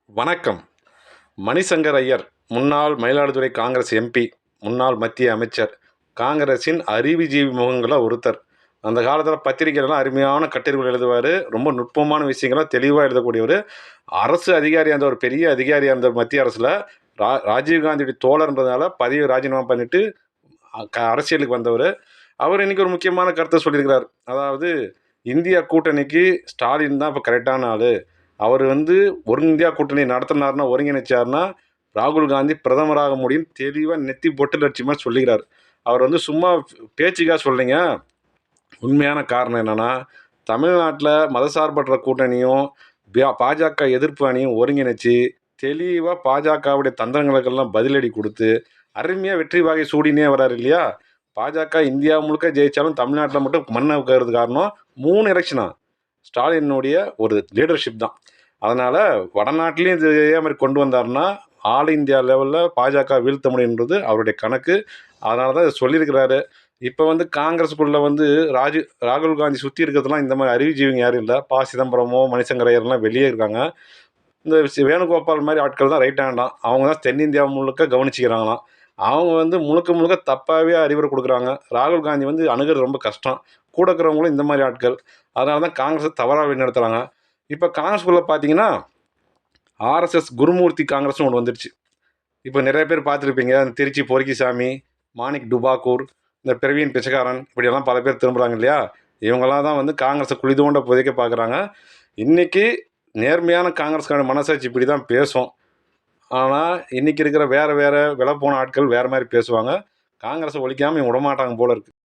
வணக்கம். மணிசங்கர் ஐயர், முன்னாள் மயிலாடுதுறை காங்கிரஸ் எம்பி, முன்னாள் மத்திய அமைச்சர், காங்கிரஸின் அறிவுஜீவி முகங்களில் ஒருத்தர். அந்த காலத்தில் பத்திரிகைலாம் அருமையான கட்டுரைகள் எழுதுவார். ரொம்ப நுட்பமான விஷயங்களை தெளிவாக எழுதக்கூடியவர். அரசு அதிகாரியாக இருந்த ஒரு பெரிய அதிகாரியாக இருந்த மத்திய அரசில் ராஜீவ்காந்தியுடைய தோழர்ன்றதால பதவியை ராஜினாமா பண்ணிவிட்டு அரசியலுக்கு வந்தவர். அவர் இன்றைக்கி ஒரு முக்கியமான கருத்தை சொல்லியிருக்கிறார். அதாவது இந்தியா கூட்டணிக்கு ஸ்டாலின் தான் இப்போ கரெக்டான ஆள். அவர் ஒரு இந்தியா கூட்டணி நடத்தினார்னா, ஒருங்கிணைச்சார்னா ராகுல் காந்தி பிரதமராக முடியும் தெளிவாக நெத்தி பொட்டு லட்சியமாக சொல்லுகிறார். அவர் சும்மா பேச்சுக்காக சொல்லிங்க. உண்மையான காரணம் என்னென்னா, தமிழ்நாட்டில் மதசார்பற்ற கூட்டணியும் பாஜக எதிர்ப்பு அணியும் ஒருங்கிணைச்சு தெளிவாக பாஜகவுடைய தந்திரங்களுக்கெல்லாம் பதிலடி கொடுத்து அருமையாக வெற்றி வாகை சூடினே வர்றாரு இல்லையா. பாஜக இந்தியா முழுக்க ஜெயித்தாலும் தமிழ்நாட்டில் மட்டும் மண்ணை வைக்கிறது காரணம் 3 எலெக்ஷனா ஸ்டாலினுடைய ஒரு லீடர்ஷிப் தான். அதனால் வடநாட்டிலையும் இதே மாதிரி கொண்டு வந்தார்னா ஆல் இந்தியா லெவலில் பாஜக வீழ்த்த முடியுன்றது அவருடைய கணக்கு. அதனால தான் இதை சொல்லியிருக்கிறாரு. இப்போ காங்கிரஸுக்குள்ளே ராகுல் காந்தி சுற்றி இருக்கிறதுலாம் இந்த மாதிரி அறிவுஜீவிங்க யாரும் இல்லை. சிதம்பரமோ மணிசங்கர் ஐயர்லாம் வெளியே இருக்காங்க. இந்த வேணுகோபால் மாதிரி ஆட்கள் தான் ரைட் ஹேண்டாம். அவங்க தான் தென்னிந்தியா முழுக்க கவனிச்சிக்கிறாங்களாம். அவங்க முழுக்க முழுக்க தப்பாகவே அறிவுரை கொடுக்குறாங்க. ராகுல் காந்தி அணுகிறது ரொம்ப கஷ்டம். கூட இருக்கிறவங்களும் இந்த மாதிரி ஆட்கள். அதனால தான் காங்கிரஸை தவறாக வழிநடத்துகிறாங்க. இப்போ காங்கிரஸ்குள்ளே பார்த்தீங்கன்னா ஆர்எஸ்எஸ் குருமூர்த்தி காங்கிரஸ்னு ஒன்று வந்துருச்சு. இப்போ நிறைய பேர் பார்த்துருப்பீங்க. இந்த திருச்சி பொறுக்கிசாமி, மாணிக் டுபாக்கூர், இந்த பிரவீன் பிச்சைக்காரன், இப்படியெல்லாம் பல பேர் திரும்புகிறாங்க இல்லையா. இவங்கெல்லாம் தான் காங்கிரஸை குளிதோண்ட புதைக்க பார்க்குறாங்க. இன்றைக்கி நேர்மையான காங்கிரஸ்கான மனசாட்சி இப்படி தான் பேசும். ஆனால் இன்றைக்கி இருக்கிற வேறு விலை போன ஆட்கள் வேறு மாதிரி பேசுவாங்க. காங்கிரஸை ஒழிக்காமல் இவங்க விடமாட்டாங்க போல இருக்குது.